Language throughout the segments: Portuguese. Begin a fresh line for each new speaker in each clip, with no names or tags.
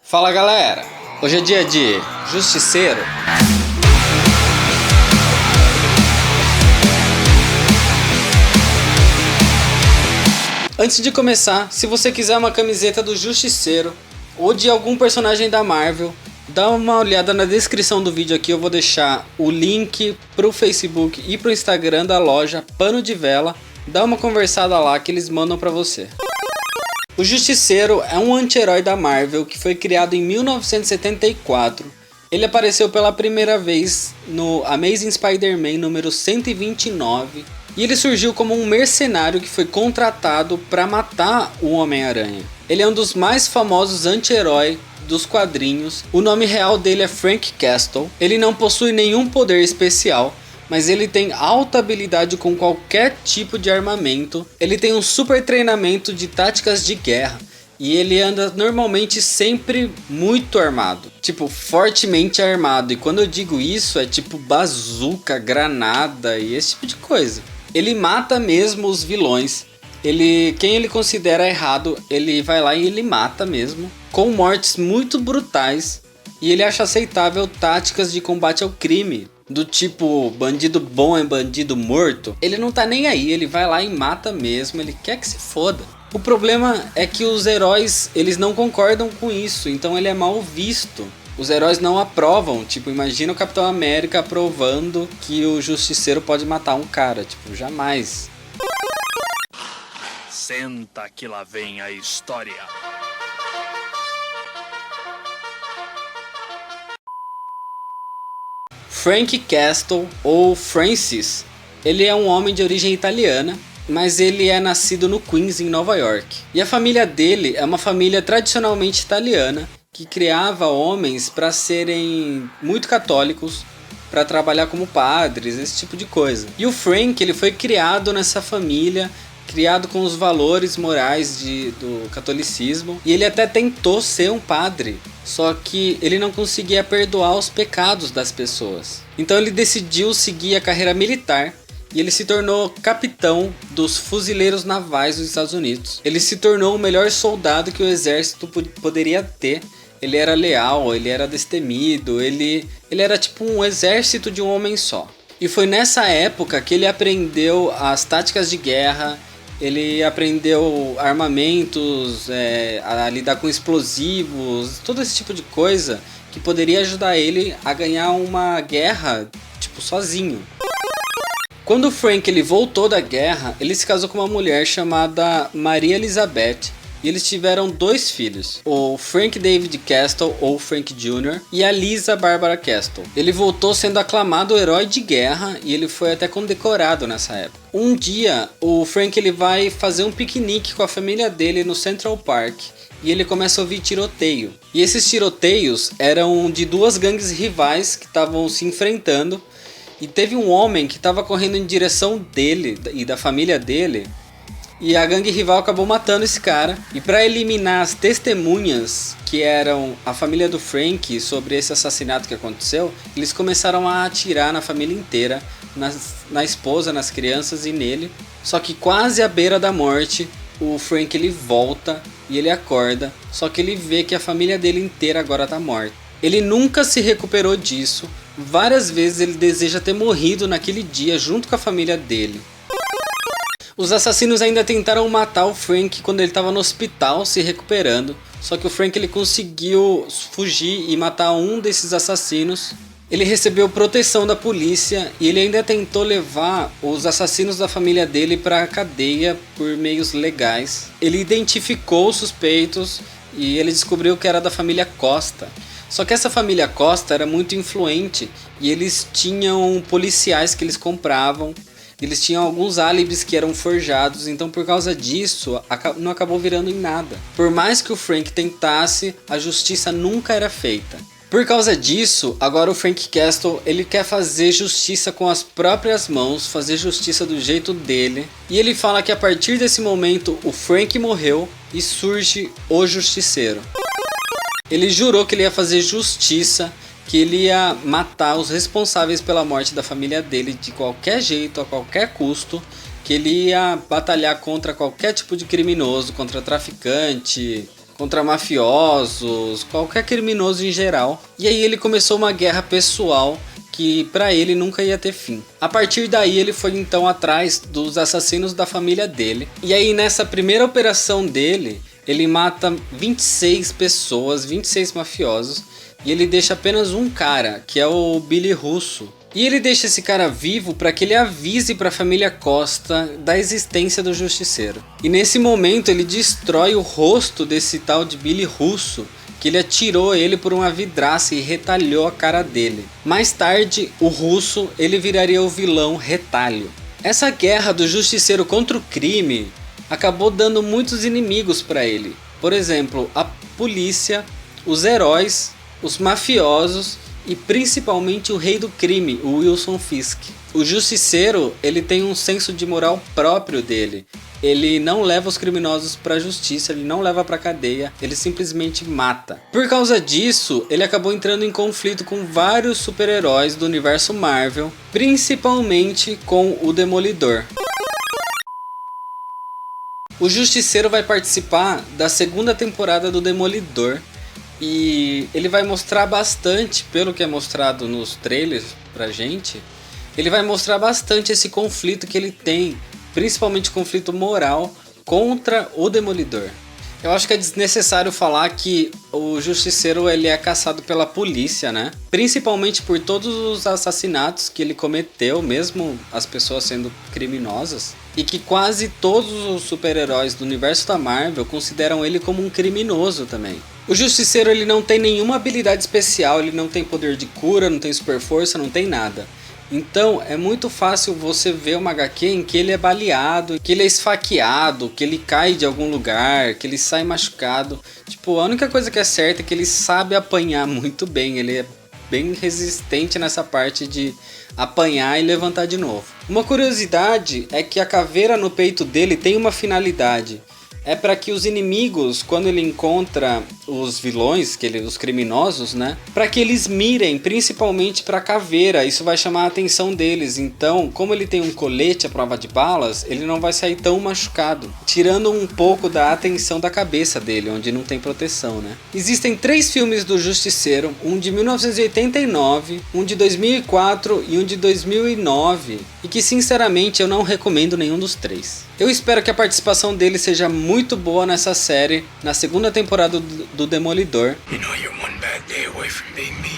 Fala galera, hoje é dia de Justiceiro. Antes de começar, se você quiser uma camiseta do Justiceiro ou de algum personagem da Marvel, dá uma olhada na descrição do vídeo aqui, eu vou deixar o link pro Facebook e pro Instagram da loja Pano de Vela. Dá uma conversada lá que eles mandam pra você. O Justiceiro é um anti-herói da Marvel que foi criado em 1974. Ele apareceu pela primeira vez no Amazing Spider-Man número 129. E ele surgiu como um mercenário que foi contratado para matar o Homem-Aranha. Ele é um dos mais famosos anti-heróis dos quadrinhos. O nome real dele é Frank Castle. Ele não possui nenhum poder especial, mas ele tem alta habilidade com qualquer tipo de armamento. Ele tem um super treinamento de táticas de guerra. E ele anda normalmente sempre muito armado. Tipo, fortemente armado. E quando eu digo isso, é tipo bazuca, granada e esse tipo de coisa. Ele mata mesmo os vilões. Quem ele considera errado, ele vai lá e ele mata mesmo. Com mortes muito brutais. E ele acha aceitável táticas de combate ao crime. Do tipo, bandido bom é bandido morto. Ele não tá nem aí, ele vai lá e mata mesmo, ele quer que se foda. O problema é que os heróis, eles não concordam com isso, então ele é mal visto. Os heróis não aprovam, tipo, imagina o Capitão América aprovando que o Justiceiro pode matar um cara, tipo, jamais.
Senta que lá vem a história.
Frank Castle, ou Francis, ele é um homem de origem italiana, mas ele é nascido no Queens, em Nova York. E a família dele é uma família tradicionalmente italiana, que criava homens para serem muito católicos, para trabalhar como padres, esse tipo de coisa. E o Frank, ele foi criado nessa família, criado com os valores morais do catolicismo, e ele até tentou ser um padre, só que ele não conseguia perdoar os pecados das pessoas. Então ele decidiu seguir a carreira militar e ele se tornou capitão dos fuzileiros navais dos Estados Unidos. Ele se tornou o melhor soldado que o exército poderia ter. Ele era leal, ele era destemido, ele era tipo um exército de um homem só. E foi nessa época que ele aprendeu as táticas de guerra. Ele aprendeu armamentos, a lidar com explosivos, todo esse tipo de coisa que poderia ajudar ele a ganhar uma guerra, tipo, sozinho. Quando o Frank ele voltou da guerra, ele se casou com uma mulher chamada Maria Elizabeth. E eles tiveram 2 filhos, o Frank David Castle, ou Frank Jr., e a Lisa Barbara Castle. Ele voltou sendo aclamado herói de guerra e ele foi até condecorado nessa época. Um dia, o Frank ele vai fazer um piquenique com a família dele no Central Park e ele começa a ouvir tiroteio. E esses tiroteios eram de 2 gangues rivais que estavam se enfrentando. E teve um homem que estava correndo em direção dele e da família dele. E a gangue rival acabou matando esse cara. E para eliminar as testemunhas, que eram a família do Frank, sobre esse assassinato que aconteceu, eles começaram a atirar na família inteira, na esposa, nas crianças e nele. Só que quase à beira da morte, o Frank ele volta e ele acorda. Só que ele vê que a família dele inteira agora tá morta. Ele nunca se recuperou disso. Várias vezes ele deseja ter morrido naquele dia junto com a família dele. Os assassinos ainda tentaram matar o Frank quando ele estava no hospital se recuperando. Só que o Frank ele conseguiu fugir e matar um desses assassinos. Ele recebeu proteção da polícia e ele ainda tentou levar os assassinos da família dele para a cadeia por meios legais. Ele identificou os suspeitos e ele descobriu que era da família Costa. Só que essa família Costa era muito influente e eles tinham policiais que eles compravam. Eles tinham alguns álibis que eram forjados, então por causa disso não acabou virando em nada. Por mais que o Frank tentasse, a justiça nunca era feita. Por causa disso, agora o Frank Castle ele quer fazer justiça com as próprias mãos, fazer justiça do jeito dele. E ele fala que a partir desse momento o Frank morreu e surge o Justiceiro. Ele jurou que ele ia fazer justiça, que ele ia matar os responsáveis pela morte da família dele de qualquer jeito, a qualquer custo, que ele ia batalhar contra qualquer tipo de criminoso, contra traficante, contra mafiosos, qualquer criminoso em geral. E aí ele começou uma guerra pessoal que pra ele nunca ia ter fim. A partir daí ele foi então atrás dos assassinos da família dele. E aí nessa primeira operação dele, ele mata 26 pessoas, 26 mafiosos. E ele deixa apenas um cara, que é o Billy Russo. E ele deixa esse cara vivo para que ele avise para a família Costa da existência do Justiceiro. E nesse momento ele destrói o rosto desse tal de Billy Russo, que ele atirou ele por uma vidraça e retalhou a cara dele. Mais tarde, o Russo ele viraria o vilão Retalho. Essa guerra do Justiceiro contra o crime acabou dando muitos inimigos para ele. Por exemplo, a polícia, os heróis, os mafiosos e principalmente o rei do crime, o Wilson Fisk. O Justiceiro ele tem um senso de moral próprio dele. Ele não leva os criminosos para a justiça, ele não leva para cadeia, ele simplesmente mata. Por causa disso, ele acabou entrando em conflito com vários super-heróis do universo Marvel, principalmente com o Demolidor. O Justiceiro vai participar da segunda temporada do Demolidor e ele vai mostrar bastante, pelo que é mostrado nos trailers pra gente, ele vai mostrar bastante esse conflito que ele tem, principalmente conflito moral contra o Demolidor. Eu acho que é desnecessário falar que o Justiceiro ele é caçado pela polícia, né? Principalmente por todos os assassinatos que ele cometeu, mesmo as pessoas sendo criminosas. E que quase todos os super-heróis do universo da Marvel consideram ele como um criminoso também. O Justiceiro ele não tem nenhuma habilidade especial, ele não tem poder de cura, não tem super força, não tem nada. Então é muito fácil você ver uma HQ em que ele é baleado, que ele é esfaqueado, que ele cai de algum lugar, que ele sai machucado. Tipo, a única coisa que é certa é que ele sabe apanhar muito bem, ele é bem resistente nessa parte de apanhar e levantar de novo. Uma curiosidade é que a caveira no peito dele tem uma finalidade. É para que os inimigos, quando ele encontra os vilões, os criminosos, né? Para que eles mirem principalmente para a caveira, isso vai chamar a atenção deles. Então, como ele tem um colete à prova de balas, ele não vai sair tão machucado, tirando um pouco da atenção da cabeça dele, onde não tem proteção, né? Existem 3 filmes do Justiceiro, um de 1989, um de 2004 e um de 2009, e que sinceramente eu não recomendo nenhum dos 3. Eu espero que a participação dele seja muito boa nessa série, na segunda temporada do Demolidor.
You know you're one bad day away from being me.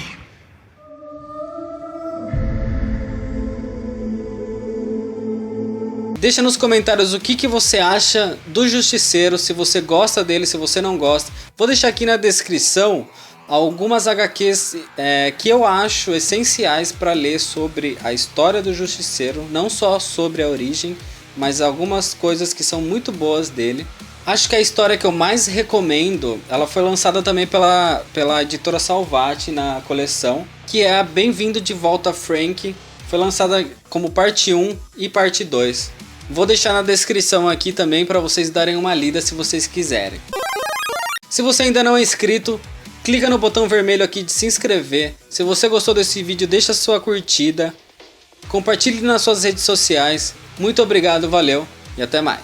Deixa nos comentários o que você acha do Justiceiro, se você gosta dele, se você não gosta. Vou deixar aqui na descrição algumas HQs que eu acho essenciais para ler sobre a história do Justiceiro, não só sobre a origem, mas algumas coisas que são muito boas dele. Acho que a história que eu mais recomendo, ela foi lançada também pela editora Salvat na coleção, que é a Bem-vindo de Volta Frank. Foi lançada como parte 1 e parte 2. Vou deixar na descrição aqui também para vocês darem uma lida se vocês quiserem. Se você ainda não é inscrito, clica no botão vermelho aqui de se inscrever. Se você gostou desse vídeo, deixa sua curtida. Compartilhe nas suas redes sociais. Muito obrigado, valeu e até mais.